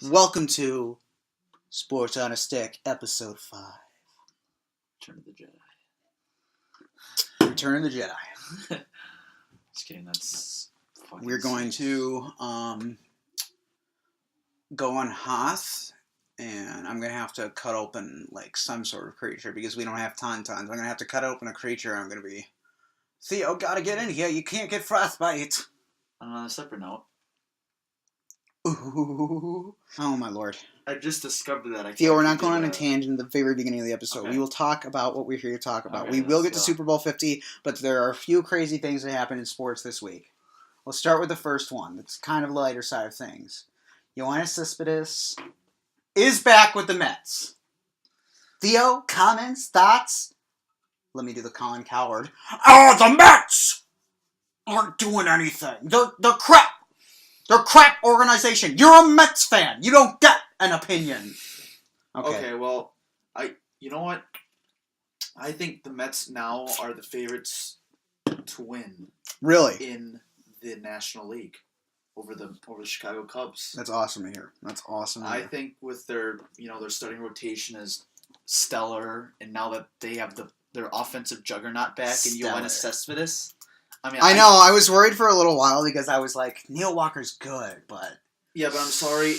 Welcome to Sports on a Stick, Episode 5. Return of the Jedi. Return of the Jedi. Just kidding, that's fucking We're going sick. to go on Hoth, and I'm going to have to cut open like some sort of creature because we don't have tons. I'm going to have to cut open a creature. I'm going to be, Theo, gotta get in here. You can't get frostbite. On a separate note, Ooh. Oh, my lord. I just discovered that I Theo, we're can't not going on a keep tangent at the very beginning of the episode. Okay. We will talk about what we're here to talk about. Okay, We will get to let's Super Bowl 50, but there are a few crazy things that happened in sports this week. We'll start with the first one. That's kind of the lighter side of things. Yoenis Cespedes is back with the Mets. Theo, comments, thoughts? Let me do the Colin Coward. Oh, the Mets aren't doing anything. They're crap. They're a crap organization. You're a Mets fan. You don't get an opinion. Okay, well, you know what? I think the Mets now are the favorites to win Really? in the National League over the Chicago Cubs. That's awesome to hear. That's awesome to I hear. think with their starting rotation is stellar, and now that they have their offensive juggernaut back and Stellar. Yoenis Cespedes. I know. I was worried for a little while because I was like, Neil Walker's good, but Yeah, but I'm sorry.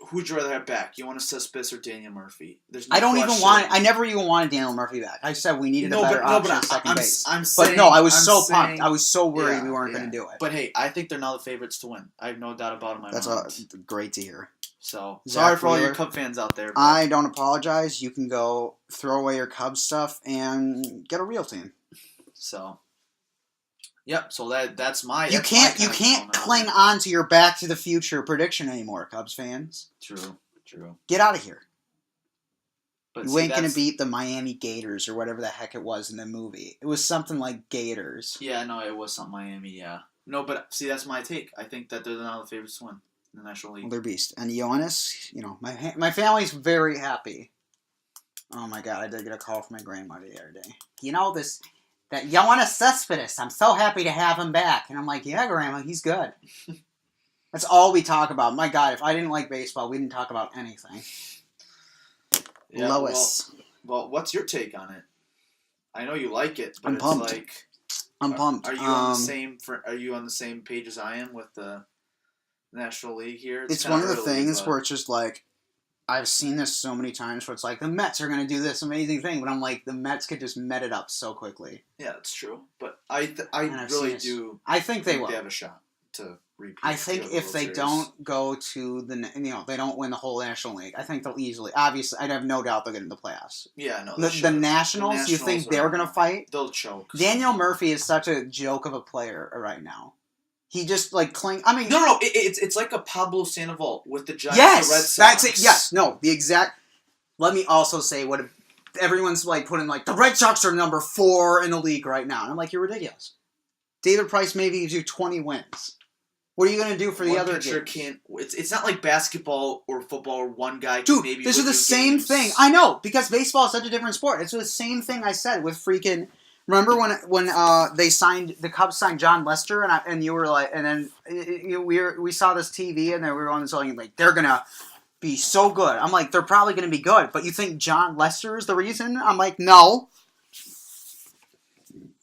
Who'd you rather have back? Yoenis Cespedes or Daniel Murphy? There's no I don't question. even want. I never even wanted Daniel Murphy back. I said we needed a better option at second base. I'm But saying, no, I was I'm so saying- pumped. I was so worried Yeah, we weren't yeah. going to do it. But hey, I think they're now the favorites to win. I have no doubt about it in my That's mind. great to hear. So Zach sorry for all Wheeler. your Cub fans out there. But I don't apologize. You can go throw away your Cubs stuff and get a real team. So, yep. So that's my. You that's my can't kind of cling comment on on to your Back to the Future prediction anymore, Cubs fans. it. True. Get out of here. But You see, ain't going to that's- beat the Miami Gators or whatever the heck it was in the movie. It was something like Gators. Yeah, no, it was something Miami. Yeah. No, but see, that's my take. I think that they're now the favorites to win in the National League. Well, they're beast. And Yoenis, my family's very happy. Oh my god, I did get a call from my grandmother the other day. That Yoenis Cespedes, I'm so happy to have him back. And I'm like, yeah, Grandma, he's good. That's all we talk about. My god, if I didn't like baseball, we didn't talk about anything. Yeah, Lois. Well, what's your take on it? I know you like it, but I'm it's pumped. like, I'm pumped. Are you on the same? Are you on the same page as I am with the National League here? It's kinda one of the early, things but- where it's just like, I've seen this so many times where it's like, the Mets are going to do this amazing thing, but I'm like, the Mets could just met it up so quickly. Yeah, that's true. But I And I've really seen this. do I think they think will. they have a shot to repeat. I think the if World they Series. don't go to they don't win the whole National League, I think they'll easily, obviously, I have no doubt they'll get into the playoffs. Yeah, no. The Nationals, you think they're going to fight? They'll choke. Daniel Murphy is such a joke of a player right now. He just, like, I mean... No. It's like a Pablo Sandoval with the Giants, yes, the Red Sox. that's it. Yes, no, the exact... Let me also say what everyone's, like, putting, like, the Red Sox are number 4 in the league right now. And I'm like, you're ridiculous. David Price maybe gives you 20 wins. What are you going to do for the other pitcher games? can't. It's not like basketball or football or one guy. Dude, maybe this is win the you same games. thing. I know, because baseball is such a different sport. It's the same thing I said with freaking... Remember when the Cubs signed John Lester and you were like, and then we saw this TV and then we were on this like, they're gonna be so good. I'm like, they're probably gonna be good, but you think John Lester is the reason? I'm like, no.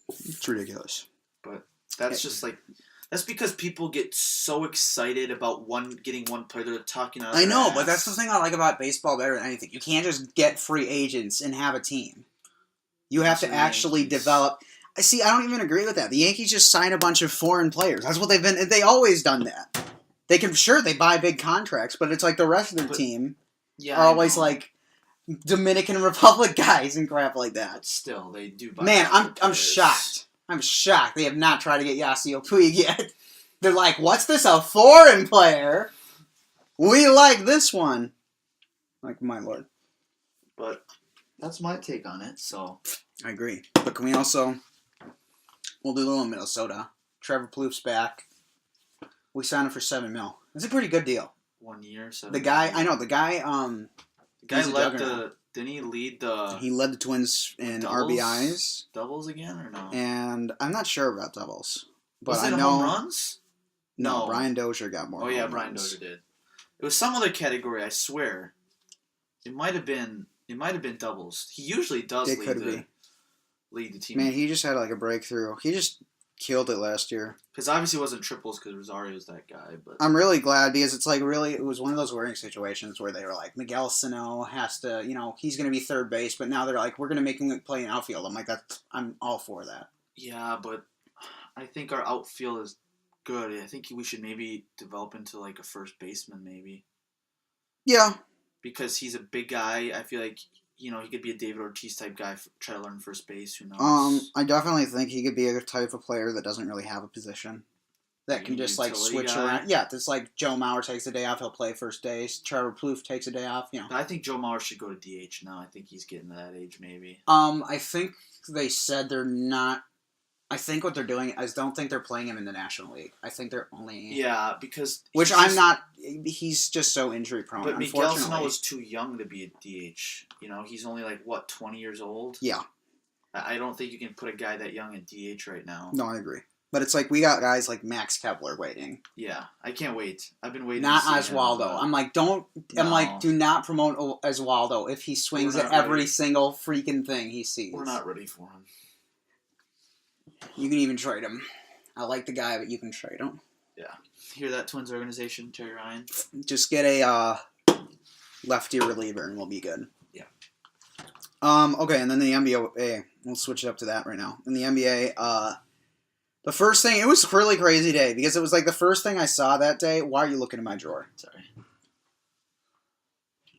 It's ridiculous. But that's just like. That's because people get so excited about getting one player to tucking out. I know, but that's the thing I like about baseball better than anything. You can't just get free agents and have a team. You have to actually develop. See, I don't even agree with that. The Yankees just sign a bunch of foreign players. That's what they've been. They always done that. They buy big contracts, but it's like the rest of the team are always like Dominican Republic guys and crap like that. But still, they do. Buy Man, I'm players. shocked. I'm shocked. They have not tried to get Yasiel Puig yet. They're like, what's this? A foreign player? We like this one. Like, my lord. But that's my take on it. So I agree. But can we also... We'll do a little Minnesota. Trevor Plouffe's back. We signed him for $7 million. It's a pretty good deal. 1 year. So The guy... I know. The guy... The guy he's a led juggernaut. Didn't he lead the? He led the Twins in RBIs. Doubles again or no? And I'm not sure about doubles. But Was I it know... home runs? No, No. Brian Dozier got more Oh yeah, home Brian runs. Dozier did. It was some other category, I swear. It might have been doubles. He usually does lead the team. Man, he just had like a breakthrough. He just killed it last year. Because obviously it wasn't triples because Rosario's that guy. But I'm really glad because it's like really, it was one of those worrying situations where they were like, Miguel Sano has to, he's going to be third base, but now they're like, we're going to make him play in outfield. I'm like, I'm all for that. Yeah, but I think our outfield is good. I think we should maybe develop into like a first baseman maybe. Yeah. Because he's a big guy. I feel like, he could be a David Ortiz type guy, try to learn first base. Who knows? I definitely think he could be a type of player that doesn't really have a position. That can just like switch around. Yeah, it's like Joe Mauer takes a day off, he'll play first base. Trevor Plouffe takes a day off, I think Joe Mauer should go to DH now. I think he's getting to that age maybe. I think they said they're not. I think what they're doing is don't think they're playing him in the National League. I think they're only... Yeah, because... Which I'm not... He's just so injury prone, but Miguel Sano is too young to be a DH. He's only 20 years old? Yeah. I don't think you can put a guy that young in DH right now. No, I agree. But it's like we got guys like Max Kepler waiting. Yeah, I can't wait. I've been waiting not to see Oswaldo. him, I'm like, do not promote Oswaldo if he swings at every single freaking thing he sees. We're not ready for him. You can even trade him. I like the guy, but you can trade him. Yeah. Hear that, Twins organization, Terry Ryan? Just get a lefty reliever and we'll be good. Yeah. Okay, and then the NBA, we'll switch it up to that right now. In the NBA, the first thing, it was a really crazy day because it was like the first thing I saw that day. Why are you looking in my drawer? Sorry.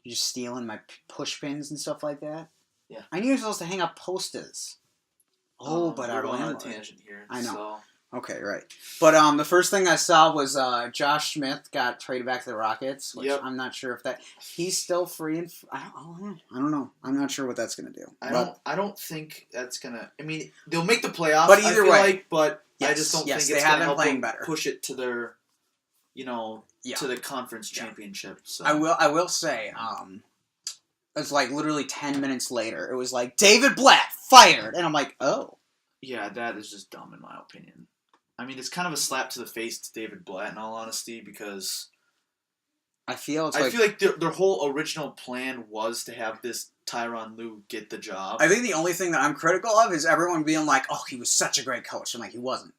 You just stealing my push pins and stuff like that? Yeah. I knew you were supposed to hang up posters. Oh, but we're our going on a landlord. tangent here. I know. So. Okay, right. But the first thing I saw was Josh Smith got traded back to the Rockets, which I'm not sure if that he's still free and I don't know. I'm not sure what that's gonna do. I don't think that's gonna. I mean, they'll make the playoffs. But either way, I just don't think it's they gonna have been playing help better. Push it to their, to the conference championship. So. I will say, it's like literally 10 minutes later. It was like David Blatt fired, and I'm like, oh. Yeah, that is just dumb in my opinion. I mean, it's kind of a slap to the face to David Blatt, in all honesty, because I feel like their whole original plan was to have this Tyronn Lue get the job. I think the only thing that I'm critical of is everyone being like, "Oh, he was such a great coach," and like he wasn't.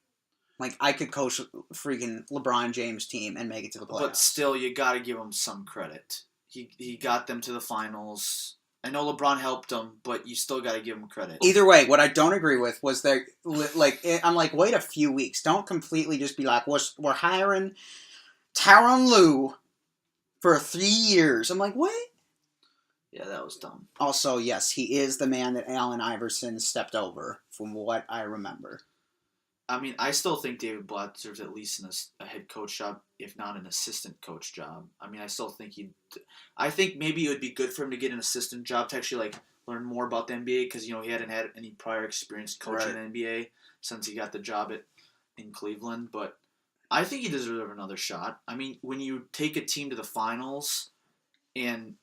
Like I could coach freaking LeBron James' team and make it to the playoffs. But still, you got to give him some credit. He got them to the finals. I know LeBron helped them, but you still got to give him credit. Either way, what I don't agree with was that, I'm like, wait a few weeks. Don't completely just be like, we're hiring Tyronn Lue for 3 years. I'm like, what? Yeah, that was dumb. Also, yes, he is the man that Allen Iverson stepped over, from what I remember. I mean, I still think David Blatt deserves at least a head coach job, if not an assistant coach job. I mean, I still think I think maybe it would be good for him to get an assistant job to actually learn more about the NBA because he hadn't had any prior experience coaching the NBA since he got the job in Cleveland. But I think he deserves another shot. I mean, when you take a team to the finals and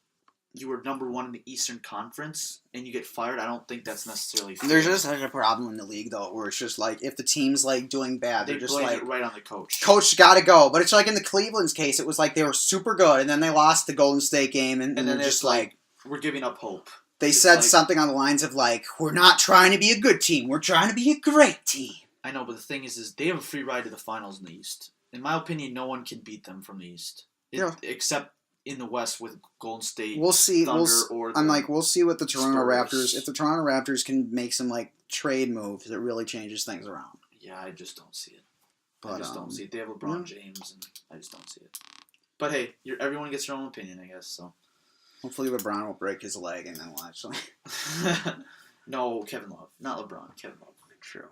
you were number one in the Eastern Conference and you get fired, I don't think that's necessarily fair. There's just such a problem in the league, though, where it's just like, if the team's doing bad, they're just blame it right on the coach. Coach gotta go. But it's like in the Cleveland's case, it was like they were super good, and then they lost the Golden State game, and then they're just we're giving up hope. They said something on the lines of we're not trying to be a good team, we're trying to be a great team. I know, but the thing is they have a free ride to the finals in the East. In my opinion, no one can beat them from the East. Except in the West with Golden State, we'll see. Thunder, we'll see what the Toronto Spurs. Raptors. If the Toronto Raptors can make some trade moves that really changes things around. Yeah, I just don't see it. But, I just don't see it. They have LeBron James, and I just don't see it. But hey, everyone gets their own opinion, I guess. So hopefully LeBron will break his leg, and then we'll actually. No, Kevin Love, not LeBron. Kevin Love. True.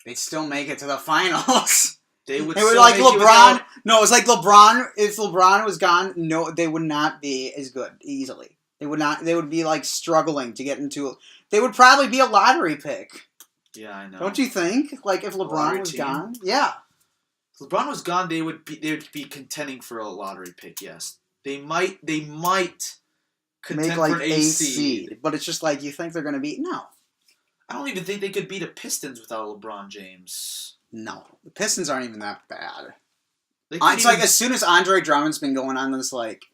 They'd still make it to the finals. They would. It was like LeBron. No, it was like LeBron. If LeBron was gone, no, they would not be as good easily. They would not. They would be struggling to get into. They would probably be a lottery pick. Yeah, I know. Don't you think? If LeBron was gone, yeah. If LeBron was gone, they would be contending for a lottery pick. Yes, they might contend make for an A seed. But it's just you think they're going to beat. No, I don't even think they could beat the Pistons without LeBron James. No, the Pistons aren't even that bad. It's like as soon as Andre Drummond's been going on this, like...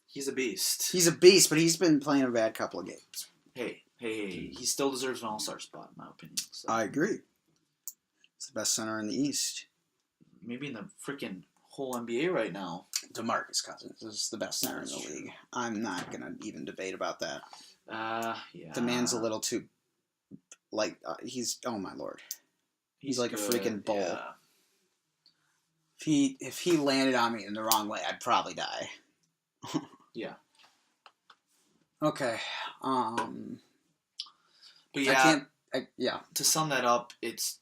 He's a beast. He's a beast, but he's been playing a bad couple of games. Hey. He still deserves an all-star spot, in my opinion. So. I agree. He's the best center in the East. Maybe in the freaking whole NBA right now. DeMarcus Cousins is the best center in the league. I'm not going to even debate about that. Yeah. The man's a little too... Like, he's... Oh, my Lord. He's like good. A freaking bull. Yeah. If he landed on me in the wrong way, I'd probably die. Yeah. Okay. But yeah, to sum that up, it's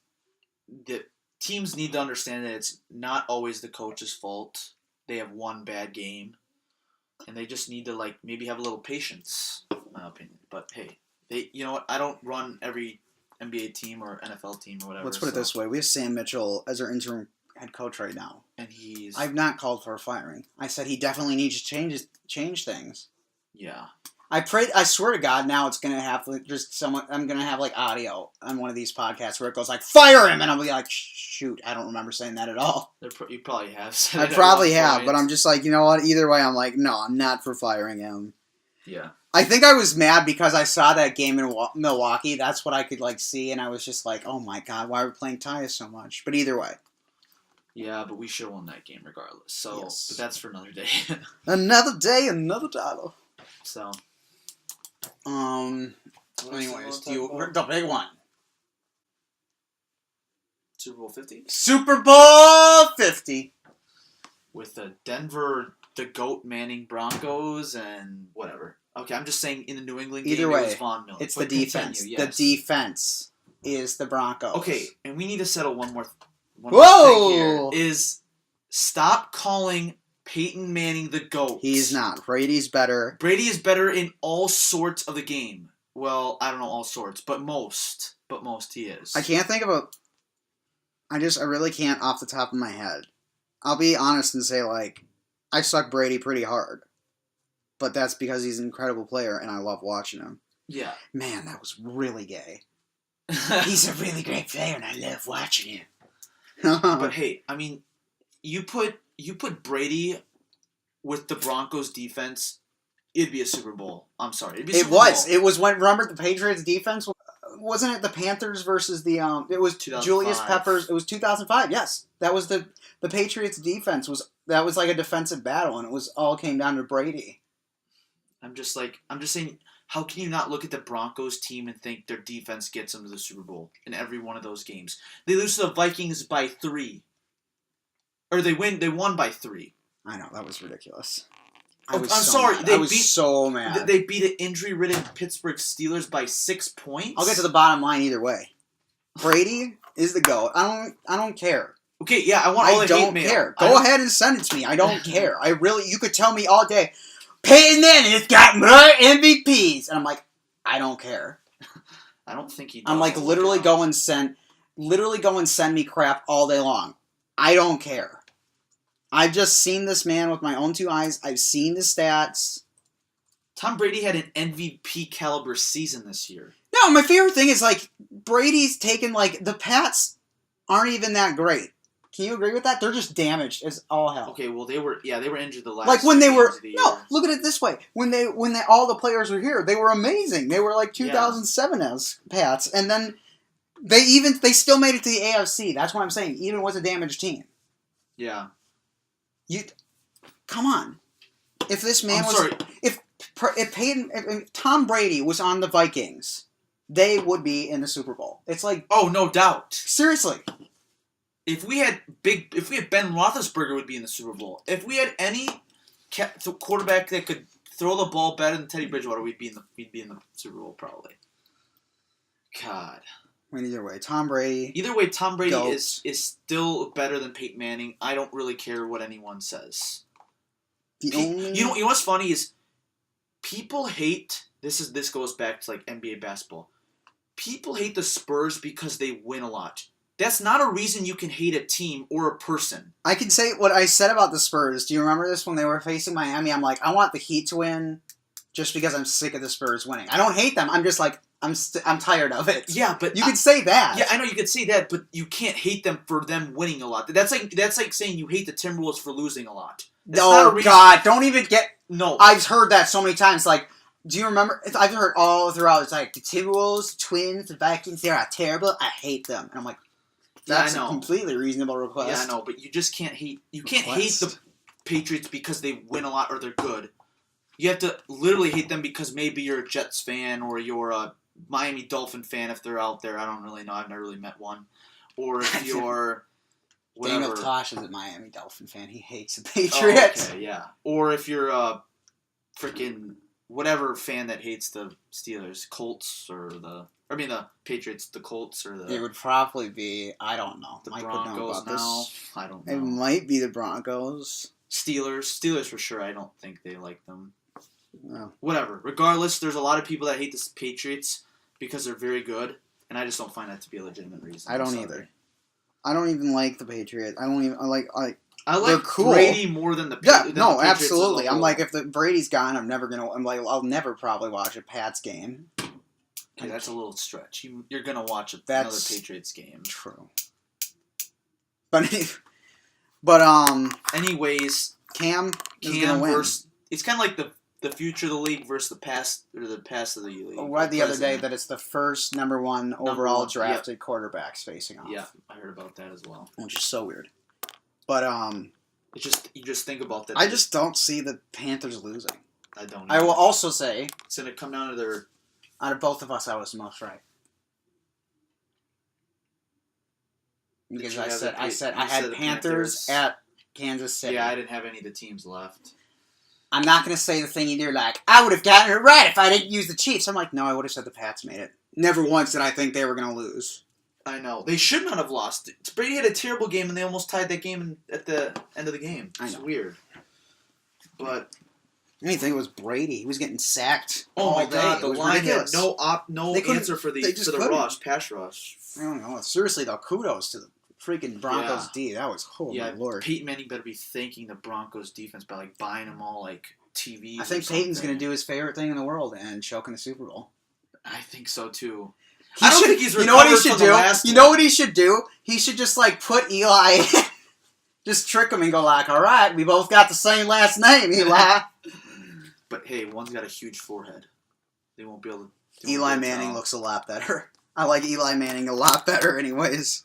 the teams need to understand that it's not always the coach's fault. They have one bad game, and they just need to maybe have a little patience, in my opinion. But hey, you know what? I don't run every NBA team or NFL team or whatever. Let's put it this way: we have Sam Mitchell as our interim head coach right now, and I've not called for a firing. I said he definitely needs to change things. Yeah. I swear to God, now it's gonna have I'm gonna have audio on one of these podcasts where it goes fire him, and I'll be like, shoot, I don't remember saying that at all. You probably have said I probably have, but I'm just you know what? Either way, I'm no, I'm not for firing him. Yeah. I think I was mad because I saw that game in Milwaukee. That's what I could see, and I was just oh my God, why are we playing Tyus so much? But either way. Yeah, but we should have won that game regardless. So, yes. But that's for another day. Another day, another dollar. So. Anyways, the big one. Super Bowl 50? Super Bowl 50. With the GOAT Manning Broncos and whatever. Okay, I'm just saying in the New England game, either way, it was Von Miller. It's the defense. Yes. The defense is the Broncos. Okay, and we need to settle one more Whoa! thing here. Is stop calling Peyton Manning the GOAT. He's not. Brady's better. Brady is better in all sorts of the game. Well, I don't know all sorts, but most he is. I can't think of I really can't off the top of my head. I'll be honest and say I suck Brady pretty hard. But that's because he's an incredible player and I love watching him. Yeah. Man, that was really gay. He's a really great player and I love watching him. But hey, I mean, you put Brady with the Broncos defense, it'd be a Super Bowl. I'm sorry. It'd be a Super Bowl. It was when, remember the Patriots defense? Wasn't it the Panthers versus the, it was 2005. Julius Peppers. It was 2005, yes. That was the Patriots defense. That was a defensive battle and it all came down to Brady. I'm just saying, how can you not look at the Broncos team and think their defense gets them to the Super Bowl in every one of those games? They lose to the Vikings by 3. Or they won by 3. I know, that was ridiculous. I'm sorry. I was so mad. They beat an injury-ridden Pittsburgh Steelers by 6 points? I'll get to the bottom line either way. Brady is the GOAT. I don't care. Okay, yeah, I want all the hate mail. I don't care. Go ahead and send it to me. I don't care. You could tell me all day, Peyton Manning's got more MVPs. And I'm I don't care. I don't think he does. I'm literally go and send me crap all day long. I don't care. I've just seen this man with my own 2 eyes. I've seen the stats. Tom Brady had an MVP caliber season this year. No, my favorite thing is Brady's taken the Pats aren't even that great. Can you agree with that? They're just damaged as all hell. Okay, well they were injured the last when they were the look at it this way. When all the players were here, they were amazing. They were 2007 as Pats, and then they still made it to the AFC. That's what I'm saying. Even with a damaged team. Yeah. Come on. If this man if Tom Brady was on the Vikings, they would be in the Super Bowl. It's oh, no doubt. Seriously. If we had Ben Roethlisberger, would be in the Super Bowl. If we had any quarterback that could throw the ball better than Teddy Bridgewater, we'd be in the Super Bowl probably. God. Either way, Tom Brady is still better than Peyton Manning. I don't really care what anyone says. You know what's funny is people hate this goes back to NBA basketball. People hate the Spurs because they win a lot. That's not a reason you can hate a team or a person. I can say what I said about the Spurs. Do you remember this when they were facing Miami? I'm I want the Heat to win. just because I'm sick of the Spurs winning. I don't hate them. I'm just like, I'm tired of it. Yeah, but you could say that. Yeah, I know you could say that, but you can't hate them for them winning a lot. That's like saying you hate the Timberwolves for losing a lot. No, God, don't even get... No. I've heard that so many times. Like, do you remember? I've heard all throughout. It's like, the Timberwolves, Twins, the Vikings, they are terrible. I hate them. And I'm like, that's a completely reasonable request. Yeah, I know, but you just can't hate... You can't hate the Patriots because they win a lot or they're good. You have to literally hate them because maybe you're a Jets fan or you're a Miami Dolphin fan if they're out there. I don't really know. I've never really met one. Or if you're... whatever. Daniel Tosh is a Miami Dolphin fan. He hates the Patriots. Oh, okay, yeah. Or if you're a freaking whatever fan that hates the Steelers, Colts, or the Patriots, the Colts, or the... It would probably be, I don't know. The Mike Broncos would know about now. this. I don't know. It might be the Broncos. Steelers for sure. I don't think they like them. No. Whatever. Regardless, there's a lot of people that hate the Patriots because they're very good, and I just don't find that to be a legitimate reason. I don't either. I don't even like the Patriots. I like cool. Brady more than the Patriots. Yeah, no, absolutely. I'm like, if the Brady's gone, I'll never probably watch a Pats game. Okay, that's a little stretch. You're gonna watch another Patriots game. True. But anyways, Cam is gonna win. Versus, it's kind of like the future of the league versus the past of the league. I read the other day that it's the first number one overall drafted quarterbacks facing off. Yeah, I heard about that as well. Which is so weird. But you just think about that. I just don't see the Panthers losing. I don't. I will also say it's gonna come down to their. Out of both of us, I was the most right. Because I said I had Panthers at Kansas City. Yeah, I didn't have any of the teams left. I'm not going to say the thing either, like, I would have gotten it right if I didn't use the Chiefs. I'm like, no, I would have said the Pats made it. Never once did I think they were going to lose. I know. They should not have lost. Brady had a terrible game, and they almost tied that game at the end of the game. It's weird. But... I didn't think it was Brady. He was getting sacked. Oh my God! The line had no answer for the pass rush. I don't know. Seriously though, kudos to the freaking Broncos D. That was my lord. Peyton Manning better be thanking the Broncos defense by like buying them all like TVs. I think Peyton's going to do his favorite thing in the world and choke in the Super Bowl. I think so too. I don't think he's recovered. You know what he should do? You know what he should do? He should just like put Eli, just trick him and go like, "All right, we both got the same last name, Eli." But hey, one's got a huge forehead. They won't be able to... Eli Manning looks a lot better. I like Eli Manning a lot better anyways.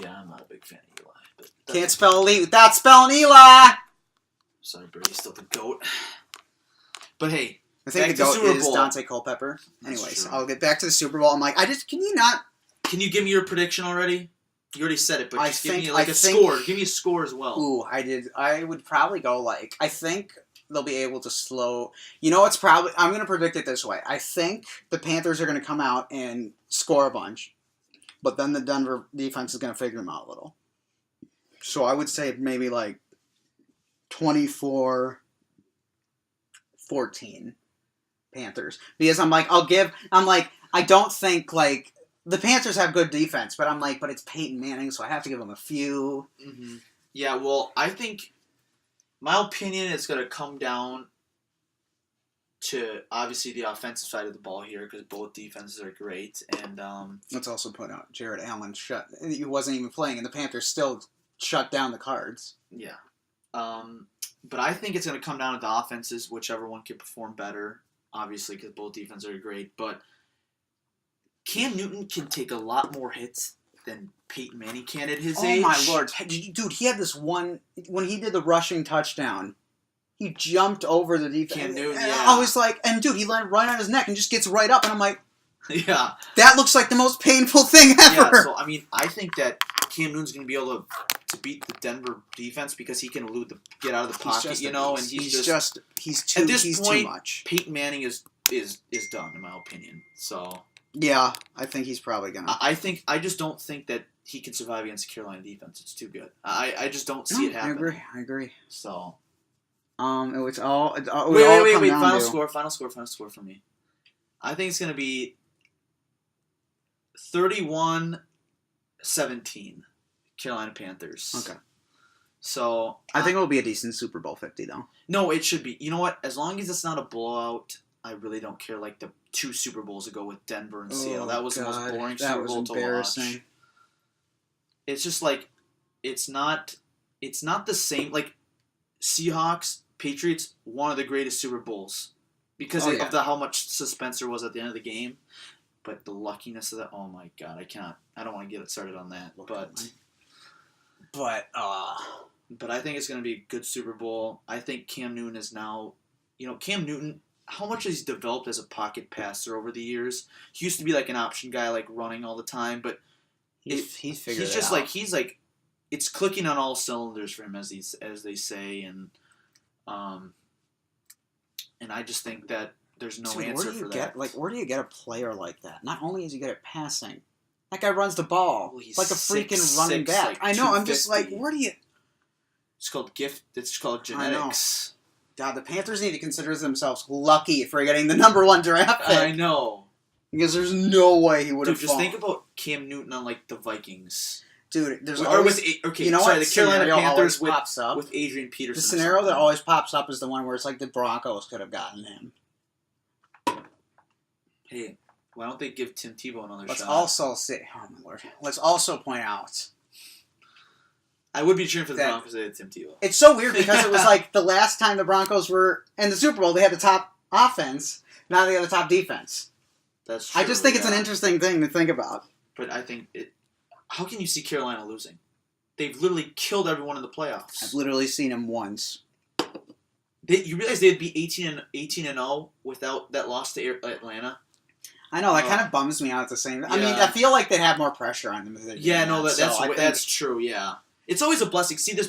Yeah, I'm not a big fan of Eli. But can't spell elite without spelling Eli! Sorry, Brady's still the GOAT. But hey, I think the GOAT is Dante Culpepper. Anyways, I'll get back to the Super Bowl. I'm like, can you not... Can you give me your prediction already? You already said it, but just give me a score. Give me a score as well. Ooh, I did. I would probably go like... I think... they'll be able to slow... You know what's probably... I'm going to predict it this way. I think the Panthers are going to come out and score a bunch, but then the Denver defense is going to figure them out a little. So I would say maybe like 24-14 Panthers. Because I don't think like... The Panthers have good defense, but I'm like, but it's Peyton Manning, so I have to give them a few. Mm-hmm. Yeah, well, I think... My opinion is going to come down to, obviously, the offensive side of the ball here, because both defenses are great. And let's also point out, Jared Allen he wasn't even playing, and the Panthers still shut down the Cards. Yeah. But I think it's going to come down to the offenses, whichever one can perform better, obviously, because both defenses are great. But Cam Newton can take a lot more hits than Peyton Manning can at his age. Oh my lord. Dude, he had this one, when he did the rushing touchdown, he jumped over the defense. Cam Newton, yeah. I was like, and dude, he landed right on his neck and just gets right up, and I'm like, yeah. That looks like the most painful thing ever. Yeah, so, I mean, I think that Cam Newton's going to be able to beat the Denver defense because he can get out of the pocket, and he's too much. Peyton Manning is done, in my opinion, so... Yeah, I think he's probably gonna. I just don't think that he can survive against the Carolina defense. It's too good. I just don't see it happening. I agree. So, it's all. Wait. Final score for me. I think it's gonna be 31-17, Carolina Panthers. Okay. So I think it'll be a decent Super Bowl 50 though. No, it should be. You know what? As long as it's not a blowout. I really don't care. Like the 2 Super Bowls ago with Denver and Seattle. That was the most boring that Super was Bowl to watch. It's just like it's not the same. Like Seahawks, Patriots, one of the greatest Super Bowls because of how much suspense there was at the end of the game. But the luckiness of that, oh my God, I don't want to get it started on that. But I think it's going to be a good Super Bowl. I think Cam Newton is now, Cam Newton, how much has he developed as a pocket passer over the years? He used to be like an option guy, like running all the time, but he's figured he's it just out. he's like, it's clicking on all cylinders for him, as they say, and I just think that there's no answer for that. Where do you get a player like that? Not only is he good at passing, that guy runs the ball like a freaking running back. Like I know. I'm just like, where do you? It's called gift. It's called genetics. God, the Panthers need to consider themselves lucky for getting the #1 draft pick. I know. Because there's no way he would have. Dude, just think about Cam Newton on like the Vikings. Dude, there's always the Carolina Panthers with Adrian Peterson. The scenario that always pops up is the one where it's like the Broncos could have gotten him. Hey, why don't they give Tim Tebow another shot? Let's also point out. I would be cheering for the Broncos if they had Tim Tebow. It's so weird because it was like the last time the Broncos were in the Super Bowl, they had the top offense. Now they have the top defense. That's true. I just think it's an interesting thing to think about. But I think how can you see Carolina losing? They've literally killed everyone in the playoffs. I've literally seen them once. You realize they'd be 18-0 without that loss to Atlanta? I know, that kind of bums me out at the same time. Yeah. I mean, I feel like they'd have more pressure on them. That's true, yeah. It's always a blessing. See this?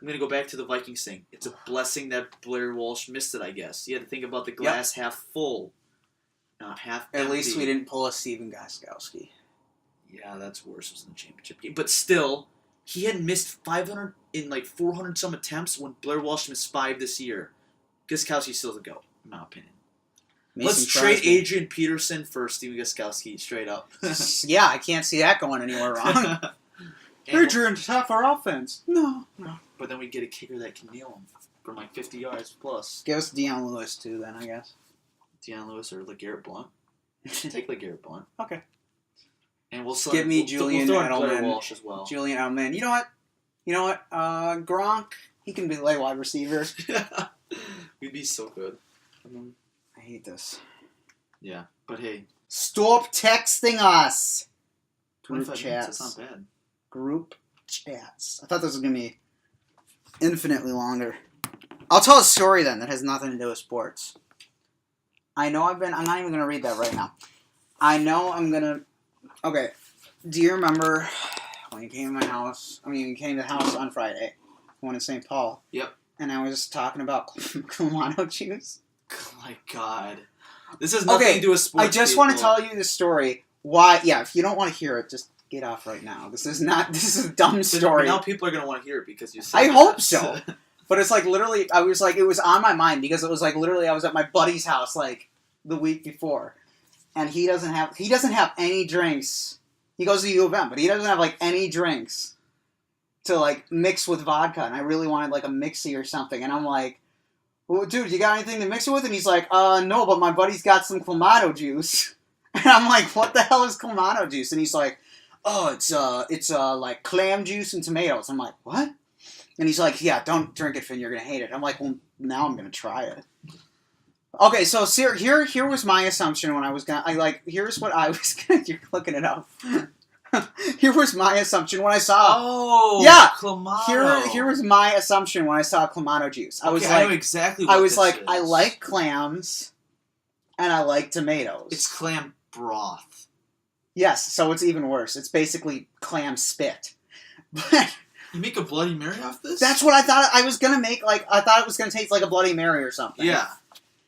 I'm going to go back to the Vikings thing. It's a blessing that Blair Walsh missed it, I guess. You had to think about the glass half full, not half empty. At least we didn't pull a Steven Gostkowski. Yeah, that's worse. It was in the championship game. But still, he had missed 500 in like 400 some attempts when Blair Walsh missed 5 this year. Gostkowski's still the GOAT, in my opinion. Let's trade Adrian Peterson for Steven Gostkowski, straight up. Yeah, I can't see that going anywhere wrong. Adrian's half our offense. No. But then we get a kicker that can nail him from like 50 yards plus. Give us Deion Lewis too, then I guess. Deion Lewis or LeGarrette Blount. Take LeGarrette Blount. Okay. And we'll give me Julian Edelman. Walsh as well. Julian Edelman. You know what? Gronk. He can be like wide receiver. We'd be so good. I hate this. Yeah, but hey. Stop texting us. 25 minutes. That's not bad. Group chats. I thought this was going to be infinitely longer. I'll tell a story then that has nothing to do with sports. I'm not even going to read that right now. Okay. Do you remember when you came to my house? You came to the house on Friday. The one in St. Paul. Yep. And I was talking about Clamato juice. Oh my God. This has nothing to do with sports. I just want to tell you the story. Why? Yeah, if you don't want to hear it, just get off right now. This is a dumb story. But now people are going to want to hear it because you said I hope so. But it's like literally, it was on my mind because it was like literally I was at my buddy's house like the week before. And he doesn't have any drinks. He goes to U of M, but he doesn't have like any drinks to like mix with vodka. And I really wanted like a mixie or something. And I'm like, well, dude, you got anything to mix it with? And he's like, no, but my buddy's got some Clamato juice. And I'm like, what the hell is Clamato juice? And he's like, oh, it's like clam juice and tomatoes. I'm like, what? And he's like, yeah, don't drink it, Finn. You're gonna hate it. I'm like, well, now I'm gonna try it. Okay, so here was my assumption when I was gonna. Here's what I was gonna. You're looking it up. Here was my assumption when I saw. Oh, yeah. Clamato. Here was my assumption when I saw Clamato juice. I know exactly what this is. I like clams, and I like tomatoes. It's clam broth. Yes, so it's even worse. It's basically clam spit. But you make a Bloody Mary off this? That's what I thought I was gonna make. I thought it was gonna taste like a Bloody Mary or something. Yeah.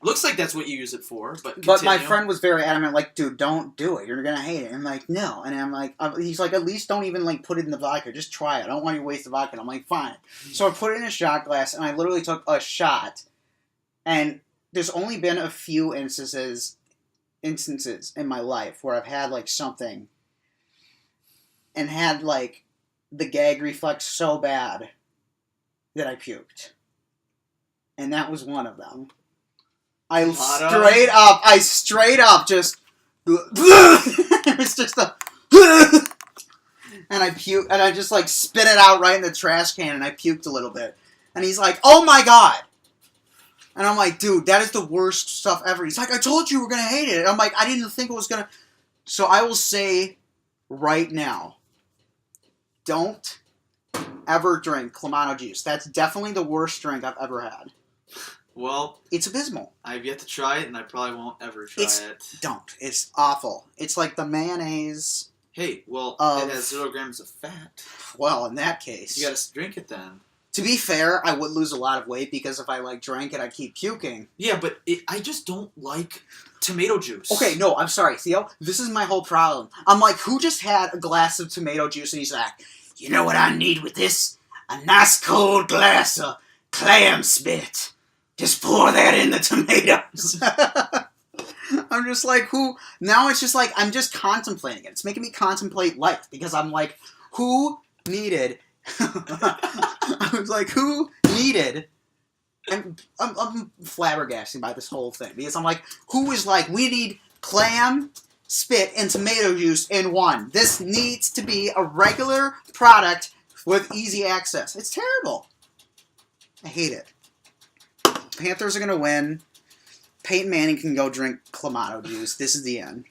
Looks like that's what you use it for, but continue. But my friend was very adamant, like, dude, don't do it. You're going to hate it. And I'm like, no. And I'm like, he's like, at least don't even, like, put it in the vodka. Just try it. I don't want you to waste the vodka. And I'm like, fine. So I put it in a shot glass, and I literally took a shot. And there's only been a few instances in my life where I've had, like, something and had, like, the gag reflex so bad that I puked. And that was one of them. I Clamato? straight up just. It was just a. And I puke, and I just like spit it out right in the trash can, and I puked a little bit. And he's like, "Oh my god!" And I'm like, "Dude, that is the worst stuff ever." He's like, "I told you we were gonna hate it." And I'm like, "I didn't think it was gonna." So I will say, right now, don't ever drink Clamato juice. That's definitely the worst drink I've ever had. Well, it's abysmal. I've yet to try it, and I probably won't ever try it. Don't. It's awful. It's like the mayonnaise. Hey, well, it has 0 grams of fat. Well, in that case, you gotta drink it then. To be fair, I would lose a lot of weight because if I drank it, I'd keep puking. Yeah, but I just don't like tomato juice. Okay, no, I'm sorry, Theo. This is my whole problem. I'm like, who just had a glass of tomato juice and he's like, you know what I need with this? A nice cold glass of clam spit. Just pour that in the tomatoes. I'm just like, who? Now it's just like, I'm just contemplating it. It's making me contemplate life because I'm like, who needed... I was like, who needed... And I'm flabbergasted by this whole thing because I'm like, who is like, we need clam, spit, and tomato juice in one. This needs to be a regular product with easy access. It's terrible. I hate it. Panthers are going to win. Peyton Manning can go drink Clamato juice. This is the end.